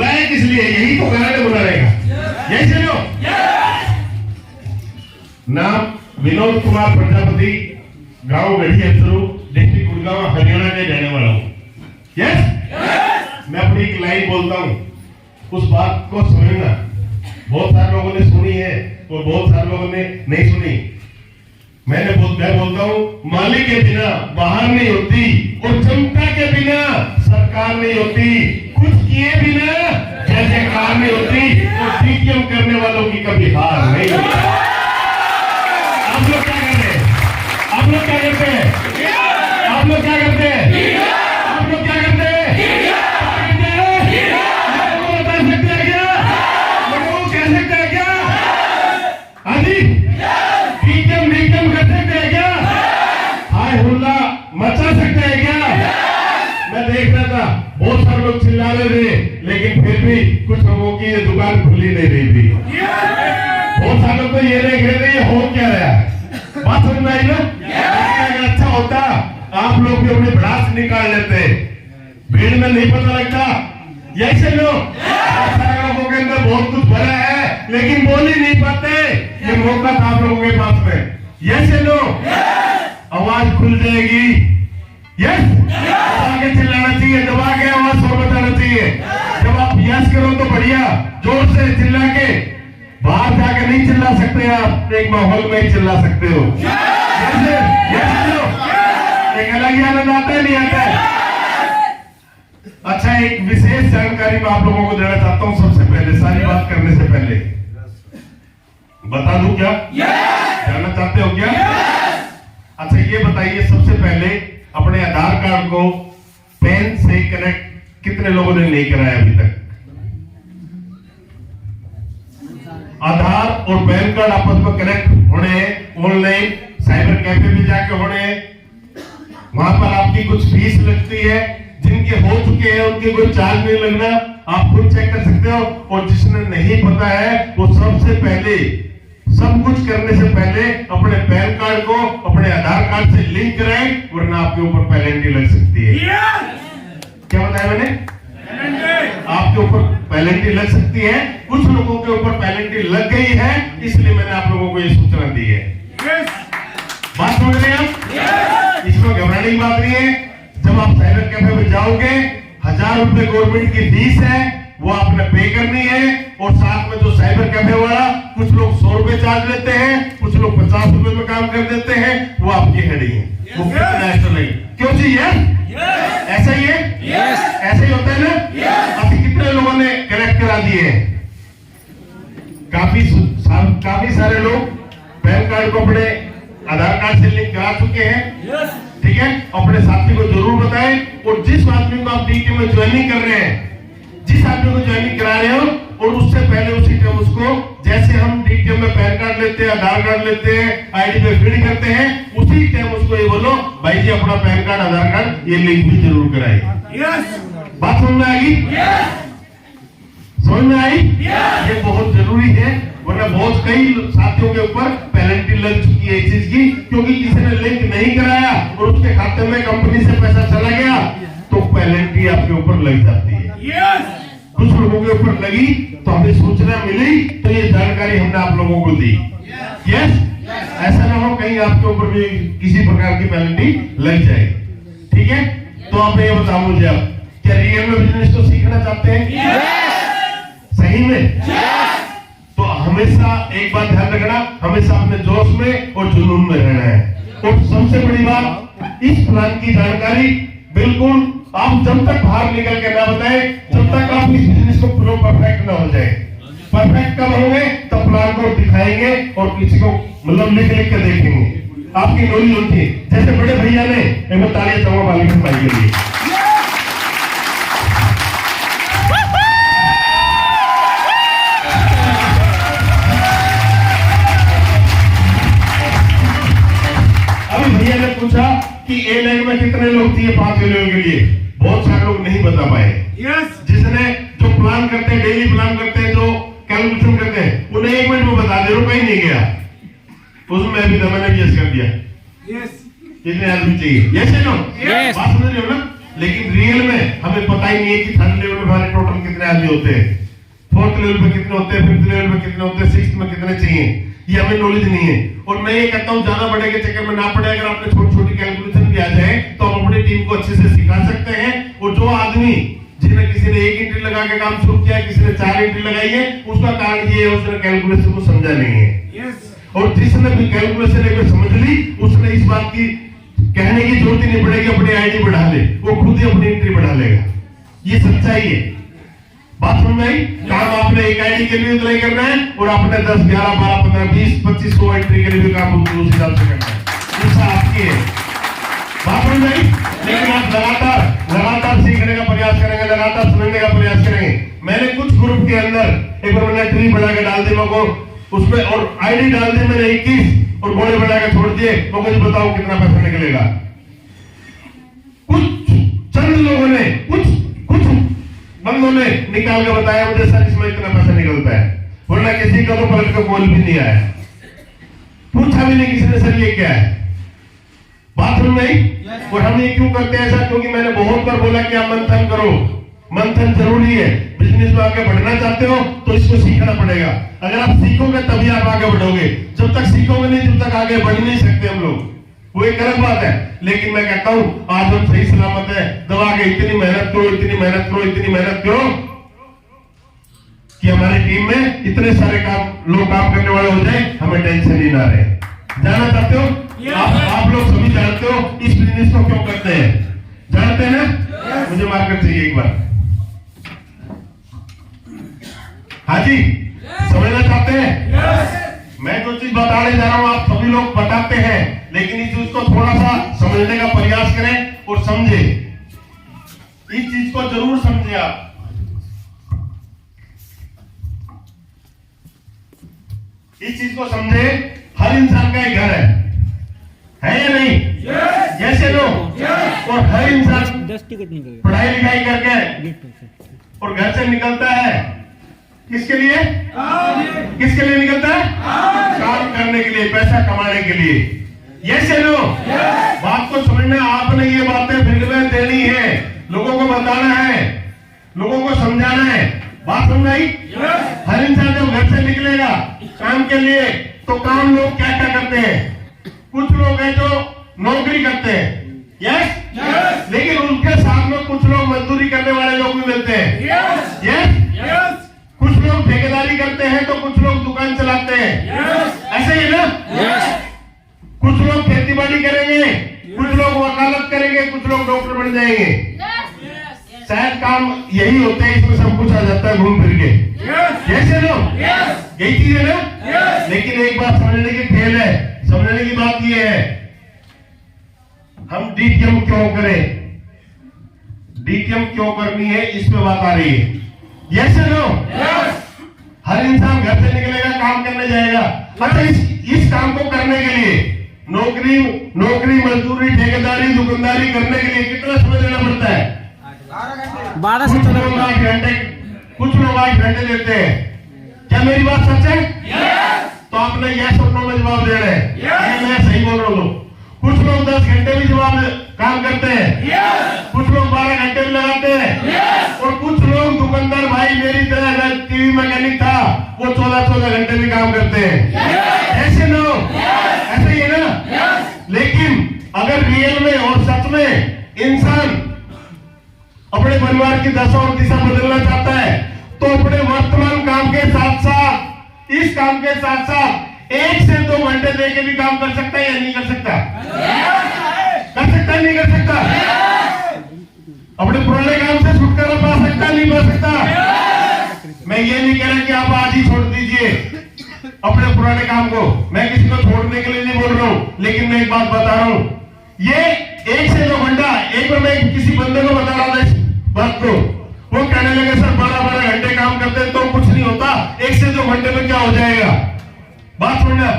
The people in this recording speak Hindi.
बुलाया किस लिए? यही तो कारण है बुला रहेगा। यही चलो। नाम विनोद कुमार प्रजापति, गांव गढ़ी अफसरू, डिस्ट्रिक्ट गुड़गांव, हरियाणा के रहने वाला हूँ। यस, मैं अपनी एक लाइन बोलता हूँ, उस बात को समझना। बहुत सारे लोगों ने सुनी है और बहुत सारे लोगों ने नहीं सुनी। मैं बोलता हूँ, मालिक के बिना बाहर नहीं होती और जनता के बिना सरकार नहीं होती, कुछ किए बिना जैसे कार नहीं होती और डीटीएम करने वालों की कभी हार नहीं होती। आप लोग क्या करते हैं? आप लोग क्या करते हैं? आप लोग क्या करते हैं? आप लोग क्या करते हैं? लोगों को बता सकते हैं क्या? लोगों को कह सकते हैं क्या? हाँ जी, डीटीएम कर सकते हैं क्या? हाय हुल्ला मचा सकते हैं क्या? मैं देख रहा था बहुत सारे लोग चिल्ला रहे थे, लेकिन फिर भी कुछ लोगों की ये दुकान खुली नहीं रही थी। बहुत सारे लोग तो ये देख रहे थे ये हो क्या रहा है। बात समझ में आई ना? अगर अच्छा होता आप लोग भी अपने भड़ास निकाल लेते, भीड़ में नहीं पता लगता। यही से लोग लोगों के अंदर बहुत कुछ भरा है लेकिन बोल ही नहीं पाते। ये मौका था आप लोगों के पास में। यही से लोग आवाज खुल जाएगी। यस, दबा के चिल्लाना चाहिए, दबा के आवाज और बताना चाहिए। जब आप यस करो तो बढ़िया, जोर से चिल्ला के। बाहर जाकर नहीं चिल्ला सकते आप, एक माहौल में ही चिल्ला सकते हो। एक अलग ही आनंद आता है, नहीं आता है? अच्छा, एक विशेष जानकारी मैं आप लोगों को देना चाहता हूं। सबसे पहले सारी बात करने से पहले बता दूं क्या? जानना चाहते हो क्या? अच्छा, ये बताइए सबसे पहले अपने आधार कार्ड को पैन से कनेक्ट कितने लोगों ने नहीं कराया अभी तक? आधार और पैन कार्ड आपस में कनेक्ट होने, ऑनलाइन साइबर कैफे में जाके होने, वहां पर आपकी कुछ फीस लगती है। जिनके हो चुके हैं उनके कोई चार्ज नहीं लगना, आप खुद चेक कर सकते हो। और जिसने नहीं पता है वो सबसे पहले, सब कुछ करने से पहले अपने पैन कार्ड को अपने आधार कार्ड से लिंक कराएं, वरना आपके ऊपर पेनल्टी लग सकती है। क्या बताया मैंने? आपके ऊपर पेनल्टी लग सकती है। कुछ लोगों के ऊपर पेनल्टी लग गई है, इसलिए मैंने आप लोगों को ये सूचना दी है। बात समझ रहे हैं आप? इसमें घबराने की बात नहीं है। जब आप साइबर कैफे में जाओगे, 1000 रुपए गवर्नमेंट की फीस है, वो आपने पे करनी है। और साथ में जो साइबर कैफे वाला, कुछ लोग 100 रुपए चार्ज लेते हैं, कुछ लोग 50 रुपए में काम कर देते हैं, वो आपकी हेडिंग है। वो नेशनल है। क्यों जी? ऐसा ही है? ऐसा ही होता है ना? अभी कितने लोगों ने कनेक्ट करा दिए हैं? काफी सारे लोग पैन कार्ड को अपने आधार कार्ड से लिंक करा चुके हैं। ठीक है, अपने साथी को जरूर बताएं। और जिस आदमी को आप डीटीएम में ज्वाइनिंग कर रहे हैं, जिस आदमी को ज्वाइनिंग करा रहे हो, और उससे पहले उसी टाइम उसको, जैसे हम डीटीएम में पैन कार्ड लेते हैं, आधार कार्ड लेते हैं, आईडी पे फीड करते हैं, उसी टाइम उसको ये बोलो, भाई जी अपना पैन कार्ड, आधार कार्ड, ये लिंक भी जरूर कराइए। बात समझ में आएगी? समझ में आई? ये बहुत जरूरी है, वरना बहुत कई साथियों के ऊपर पेनल्टी लग चुकी है इस चीज की, क्योंकि किसी ने लिंक नहीं कराया और उसके खाते में कंपनी से पैसा चला गया तो पेनल्टी आपके ऊपर लग जाती है। कुछ लोगों के ऊपर लगी तो हमें सूचना मिली, तो ये जानकारी हमने आप लोगों को दी। यस, ऐसा ना हो कहीं आपके ऊपर भी किसी प्रकार की पेनल्टी लग जाए। ठीक है, तो आप ये बताओ मुझे, आप क्या रियल में बिजनेस को सीखना चाहते हैं? सही में? तो हमेशा एक बात ध्यान रखना, हमेशा अपने जोश में और जुनून में रहना है। और सबसे बड़ी बात, इस प्लान की जानकारी बिल्कुल आप जब तक बाहर निकल के ना बताएं, जब तक आप इस बिजनेस को प्रो परफेक्ट ना हो जाए। परफेक्ट कब होंगे? तब प्लान को दिखाएंगे और किसी को मतलब लिख के देखेंगे, आपकी नॉलेज होती है। जैसे बड़े भैया ने, एक तालियां चाहूंगा बालिका भाई के लिए। भैया ने पूछा कि ए लाइन में कितने लोग चाहिए 5 किलो के लिए, बहुत सारे लोग नहीं बता पाए। जिसने जो प्लान करते हैं, डेली प्लान करते हैं, जो कैलकुलेशन करते हैं, उन्हें 1 मिनट में बता दे, रुपए ही नहीं गया। उसमें भी मैंने यस कर दिया। कितने आदमी चाहिए? यस है ना? बात समझ रहे हो ना? लेकिन रियल में हमें पता ही नहीं है कि थर्ड लेवल में हमारे टोटल कितने आदमी होते हैं, फोर्थ लेवल पे कितने होते हैं, फिफ्थ लेवल पे कितने होते हैं, सिक्स्थ में कितने चाहिए, ये हमें नॉलेज नहीं है। और मैं ये कहता हूँ ज्यादा बड़े के चक्कर में ना पड़े, अगर आपने छोटी छोटी कैलकुलेशन भी आ जाए तो हम अपनी टीम को अच्छे से सिखा सकते हैं। और जो आदमी जिन्हें किसी ने 1 एंट्री लगा के काम शुरू किया, किसी ने 4 एंट्री लगाई है, उसका कारण ये है उसने कैलकुलेशन को समझा नहीं है। और जिसने भी कैलकुलेशन एक समझ ली, उसने इस बात की कहने की जरूरत ही नहीं पड़ेगी अपनी आईडी बढ़ा ले, वो खुद ही अपनी एंट्री बढ़ा लेगा। ये सच्चाई है। बात समझ में आई? काम आपने एक आईडी के लिए उतना ही करना है और आपने 10, 11, 12, 15, 20, 25, 100 एंट्री के लिए भी काम उस हिसाब से करना है। ऐसा आपकी है। बात समझ में आई? लेकिन आप लगातार सीखने का प्रयास करेंगे, लगातार समझने का प्रयास करेंगे। मैंने कुछ ग्रुप के अंदर एक बार मैंने ट्री बना के डाल दी को उसमें, और आईडी डाल दी मैंने 21 और गोले बना के छोड़ दिए। तो मुझे बताओ कितना पैसा निकलेगा? कुछ चंद लोगों ने, कुछ बंदों ने निकाल के बताया मुझे, सर इसमें इतना पैसा निकलता है, वरना किसी का तो पलट का कॉल भी नहीं आया, पूछा भी नहीं किसी ने सर ये क्या है। बात समझ में आई? और हम ये क्यों करते हैं ऐसा? क्योंकि मैंने बहुत बार बोला कि आप मंथन करो, मंथन जरूरी है। बिजनेस में आगे बढ़ना चाहते हो तो इसको सीखना पड़ेगा। अगर आप सीखोगे तभी आप आगे बढ़ोगे, जब तक सीखोगे नहीं तब तक आगे बढ़ नहीं सकते हम लोग। वो एक अलग बात है। लेकिन मैं कहता हूं आज हम सही सलामत है, दवा के इतनी मेहनत करो, इतनी मेहनत करो, इतनी मेहनत करो कि हमारी टीम में इतने सारे लोग काम करने वाले हो जाए, हमें टेंशन ही ना रहे। जानना चाहते हो? आप लोग सभी जानते हो इस बिजनेस को क्यों करते हैं? जानते हैं ना? मुझे मार्केट चाहिए एक बार। हाँ जी, समझना चाहते हैं? मैं जो चीज बताने जा रहा हूं आप सभी लोग बताते हैं, लेकिन इस चीज को थोड़ा सा समझने का प्रयास करें और समझे। इस चीज को जरूर समझे आप। इस चीज को समझे, हर इंसान का एक घर है या नहीं? जैसे लोग और हर इंसान पढ़ाई लिखाई करके और घर से निकलता है किसके लिए? किसके लिए निकलता है? काम करने के लिए, पैसा कमाने के लिए। ये लो बात को समझना, आपने ये बातें फील्ड में देनी है, लोगों को बताना है, लोगों को समझाना है। बात समझ आई? हर इंसान जब घर से निकलेगा काम के लिए तो काम लोग क्या क्या करते हैं? कुछ लोग हैं जो नौकरी करते हैं, यस, लेकिन उनके साथ में कुछ लोग मजदूरी करने वाले लोग भी मिलते हैं, यस। कुछ लोग ठेकेदारी करते हैं तो कुछ लोग दुकान चलाते हैं, ऐसे ही ना? कुछ लोग खेती बाड़ी करेंगे, कुछ लोग वकालत करेंगे, कुछ लोग डॉक्टर बन जाएंगे। शायद काम यही होते हैं, इसमें सब कुछ आ जाता है घूम फिर के, जैसे लोग यही चीज है ना। लेकिन एक बात समझने की खेल है, समझने की बात यह है, हम डीटीएम क्यों करें, डीटीएम क्यों करनी है, इस पे बात आ रही है। Yes no? हर इंसान घर से निकलेगा, काम करने जाएगा। अच्छा, इस काम को करने के लिए नौकरी मजदूरी ठेकेदारी दुकानदारी करने के लिए कितना समय देना पड़ता है? 12 से 14 घंटे। कुछ लोग 8 घंटे देते हैं। क्या मेरी बात सच है? तो आपने यस और नो में जवाब दे रहे हैं, मैं सही बोल रहा हूँ। कुछ लोग 10 घंटे भी जवाब काम करते हैं, कुछ लोग 12 घंटे भी लगाते हैं, और कुछ लोग दुकानदार भाई मेरी तरह टीवी मैकेनिक था, वो 14 घंटे भी काम करते हैं। ऐसे लोग ऐसे ही है ना? लेकिन अगर रियल में और सच में इंसान अपने परिवार की दशा और दिशा बदलना चाहता है तो अपने वर्तमान काम के साथ साथ, इस काम के साथ साथ 1 से 2 घंटे दे के भी काम कर सकता है या नहीं कर सकता? कर सकता है, नहीं कर सकता? अपने पुराने काम से छुटकारा पा सकता है, नहीं पा सकता? मैं ये नहीं कह रहा कि आप आज ही छोड़ दीजिए अपने पुराने काम को, मैं किसी को छोड़ने के लिए नहीं बोल रहा हूं, लेकिन मैं एक बात बता रहा हूं, ये 1 से 2 घंटा, एक बार मैं किसी बंदे को बता रहा था इस बात को, वो कहने लगे सर 12 घंटे काम करते तो कुछ नहीं होता, 1 से 2 घंटे में क्या हो जाएगा? बात सुनना,